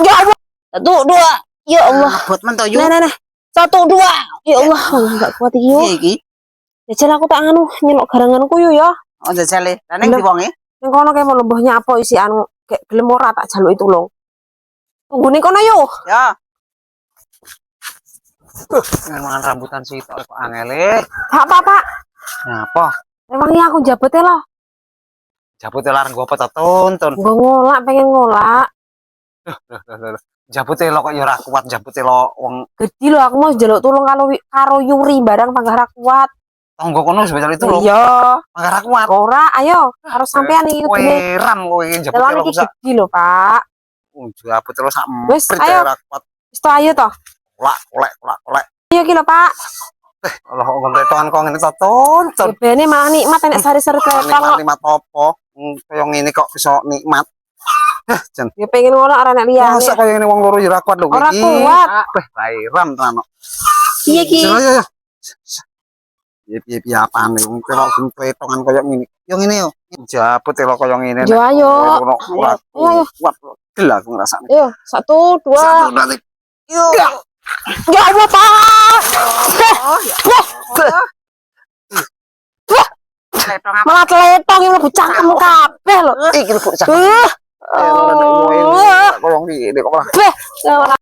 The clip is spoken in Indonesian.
Ya Allah. Satu, dua. Ya Allah. Buat mentoh yuk. Nah. Satu, dua. Ya Allah, enggak kuat iki yo. Iki. Jajal aku tak anu nyelok garanganku yo ya. Oh jajale. Lah ning diwonge. Ning kono kae mau lembahnya apa isi anu kayak gelem ora tak jaluk itu lho. Tunggu ning kono yo. Ya. Memang rambutan situ kok angele. Pak. Ngapa? Emangnya aku jabete loh. Jabute larang gua apa tonton. Gua ngolak pengen ngolak. Jabute lo kok ya ora kuat jabute lo wong Gede lho aku mau njaluk tulung karo Yuri barang panggah ra kuat. tonggo kono sebetulnya itu lho. Iya. Panggah ra kuat. Ora, ayo harus sampean iki kene. Ram kowe iki jabute lo bisa. Gede lho, Pak. Jabute lo sak Wis ayo. Wis to ayo to. Kolak. Ayo ki lho, Pak. Allah kok ngomong kok ngene to tonton. Bene malah nikmat nek sari-sari kletong. Nikmat apa? Kaya ngene kok iso nikmat. Jan. Ya pengen ngolak ora nek liyane. Masa kaya ngene wong loro ya ora kuat lho iki. Ora kuat. Ram tenan. Iya ki. Piye apane wong kok kletongan kaya ngene. Yo ngene yo. Jabut lo kaya ngene. Yo ayo. Ayo. Kuat. Gel aku ngrasane. Yo, 1, 2. Yo. Ya Allah, Pak. Malah teletong yang lebih cangkem kabeh lho. Iki lebih cangkem. Koyong iki kok.